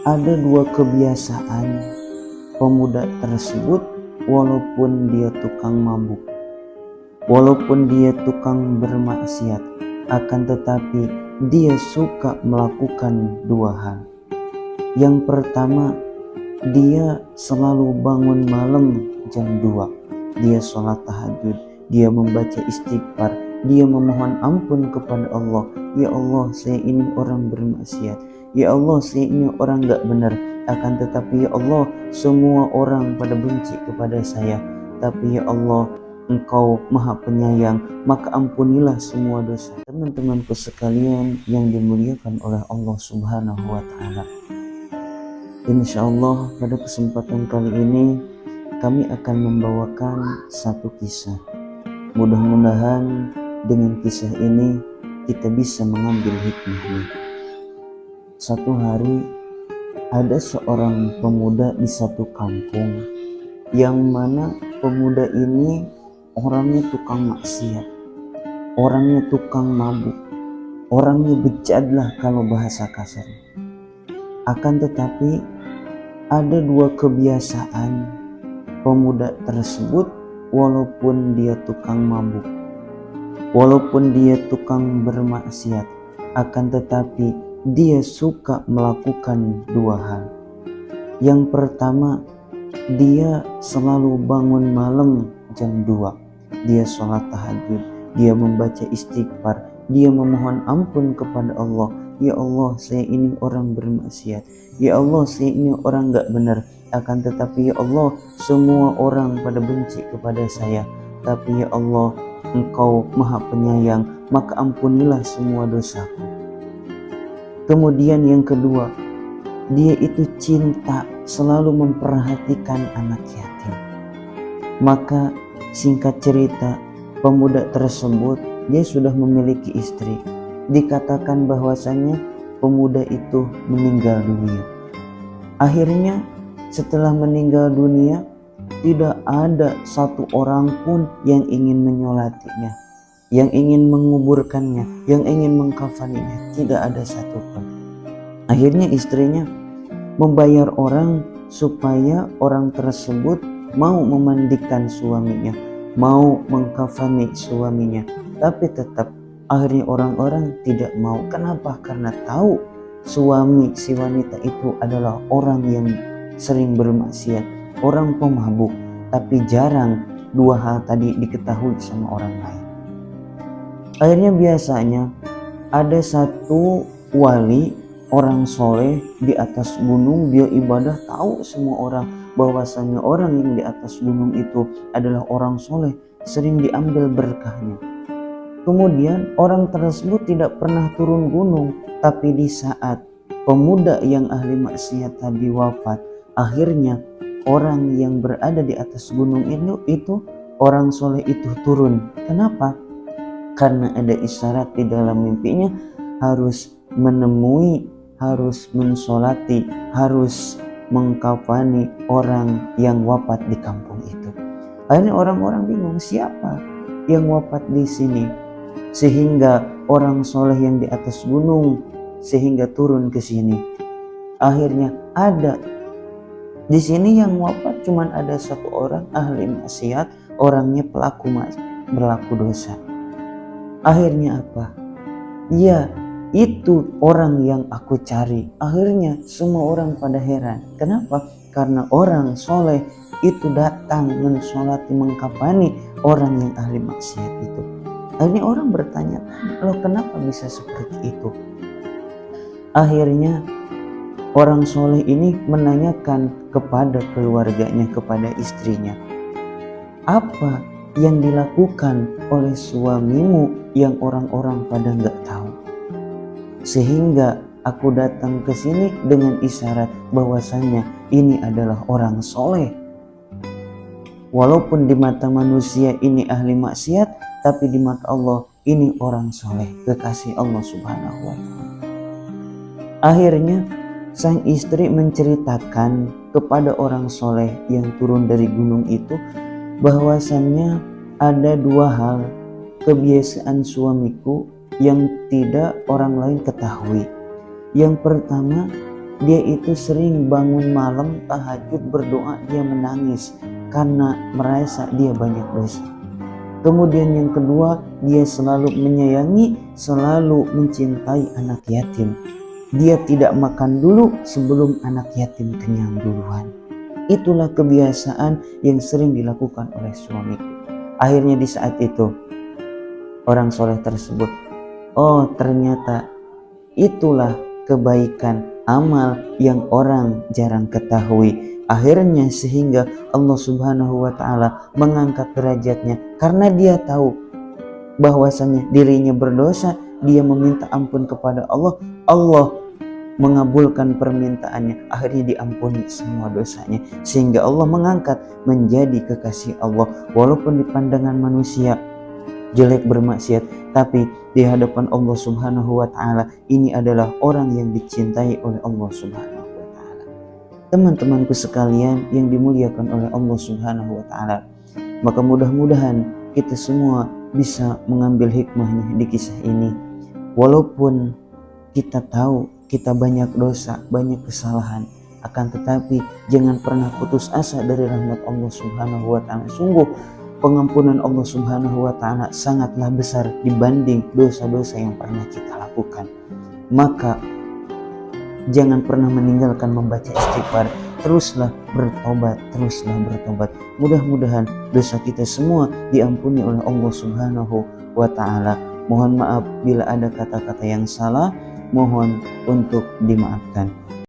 ada dua kebiasaan pemuda tersebut, walaupun dia tukang mabuk, walaupun dia tukang bermaksiat, akan tetapi dia suka melakukan dua hal. Yang pertama, dia selalu bangun malam jam 2. Dia sholat tahajud, dia membaca istighfar, dia memohon ampun kepada Allah. Ya Allah, saya ini orang bermaksiat. Ya Allah, saya ini orang gak benar. Akan tetapi ya Allah, semua orang pada benci kepada saya. Tapi ya Allah, Engkau maha penyayang, maka ampunilah semua dosa. Teman-temanku sekalian yang dimuliakan oleh Allah Subhanahu wa Ta'ala, insya Allah pada kesempatan kali ini kami akan membawakan satu kisah. Mudah-mudahan dengan kisah ini kita bisa mengambil hikmahnya. Satu hari ada seorang pemuda di satu kampung, yang mana pemuda ini orangnya tukang maksiat, orangnya tukang mabuk, orangnya bejat lah kalau bahasa kasar. Akan tetapi ada dua kebiasaan pemuda tersebut, walaupun dia tukang mabuk, walaupun dia tukang bermaksiat, akan tetapi dia suka melakukan dua hal. Yang pertama, dia selalu bangun malam jam 2. Dia sholat tahajud, dia membaca istighfar, dia memohon ampun kepada Allah. Ya Allah, saya ini orang bermaksiat. Ya Allah, saya ini orang gak benar. Akan tetapi ya Allah, semua orang pada benci kepada saya. Tapi ya Allah, Engkau maha penyayang, maka ampunilah semua dosaku. Kemudian yang kedua, dia itu cinta, selalu memperhatikan anak yatim. Maka singkat cerita, pemuda tersebut dia sudah memiliki istri. Dikatakan bahwasannya pemuda itu meninggal dunia. Akhirnya setelah meninggal dunia, tidak ada satu orang pun yang ingin menyolatinya, yang ingin menguburkannya, yang ingin mengkafaninya. Tidak ada satupun. Akhirnya istrinya membayar orang supaya orang tersebut mau memandikan suaminya, mau mengkafani suaminya. Tapi tetap akhirnya orang-orang tidak mau. Kenapa? Karena tahu suami si wanita itu adalah orang yang sering bermaksiat, orang pemabuk. Tapi jarang dua hal tadi diketahui sama orang lain. Akhirnya biasanya ada satu wali, orang soleh di atas gunung, dia ibadah, tahu semua orang bahwasanya orang yang di atas gunung itu adalah orang soleh, sering diambil berkahnya. Kemudian orang tersebut tidak pernah turun gunung, tapi di saat pemuda yang ahli maksiat tadi wafat, akhirnya orang yang berada di atas gunung itu orang soleh itu turun. Kenapa? Karena ada isyarat di dalam mimpinya, harus menemui, harus mensolati, harus mengkafani orang yang wafat di kampung itu. Akhirnya orang-orang bingung, siapa yang wafat di sini sehingga orang soleh yang di atas gunung sehingga turun ke sini. Akhirnya ada di sini yang wafat cuman ada satu orang ahli maksiat, orangnya berlaku dosa. Akhirnya apa? Ya, itu orang yang aku cari. Akhirnya semua orang pada heran. Kenapa? Karena orang soleh itu datang mensolati, mengkafani orang yang ahli maksiat itu. Akhirnya orang bertanya, loh kenapa bisa seperti itu? Akhirnya orang soleh ini menanyakan kepada keluarganya, kepada istrinya, apa yang dilakukan oleh suamimu yang orang-orang pada nggak tahu, sehingga aku datang ke sini dengan isyarat bahwasannya ini adalah orang soleh. Walaupun di mata manusia ini ahli maksiat, tapi di mata Allah ini orang soleh, kekasih Allah Subhanahu wa Ta'ala. Akhirnya sang istri menceritakan kepada orang soleh yang turun dari gunung itu bahwasannya ada dua hal kebiasaan suamiku yang tidak orang lain ketahui. Yang pertama, dia itu sering bangun malam tahajud berdoa, dia menangis karena merasa dia banyak dosa. Kemudian yang kedua, dia selalu menyayangi, selalu mencintai anak yatim. Dia tidak makan dulu sebelum anak yatim kenyang duluan. Itulah kebiasaan yang sering dilakukan oleh suamiku. Akhirnya di saat itu orang soleh tersebut, oh ternyata itulah kebaikan amal yang orang jarang ketahui. Akhirnya sehingga Allah Subhanahu wa Ta'ala mengangkat derajatnya karena dia tahu bahwasanya dirinya berdosa. Dia meminta ampun kepada Allah, Allah mengabulkan permintaannya, akhirnya diampuni semua dosanya, sehingga Allah mengangkat menjadi kekasih Allah. Walaupun di pandangan manusia jelek bermaksiat, tapi di hadapan Allah Subhanahu wa Ta'ala ini adalah orang yang dicintai oleh Allah Subhanahu wa Ta'ala. Teman-temanku sekalian yang dimuliakan oleh Allah Subhanahu wa Ta'ala, maka mudah-mudahan kita semua bisa mengambil hikmahnya di kisah ini. Walaupun kita tahu kita banyak dosa, banyak kesalahan, akan tetapi jangan pernah putus asa dari rahmat Allah Subhanahu wa Ta'ala. Sungguh pengampunan Allah Subhanahu wa Ta'ala sangatlah besar dibanding dosa-dosa yang pernah kita lakukan. Maka jangan pernah meninggalkan membaca istighfar. Teruslah bertobat, teruslah bertobat. Mudah-mudahan dosa kita semua diampuni oleh Allah Subhanahu wa Ta'ala. Mohon maaf bila ada kata-kata yang salah, mohon untuk dimaafkan.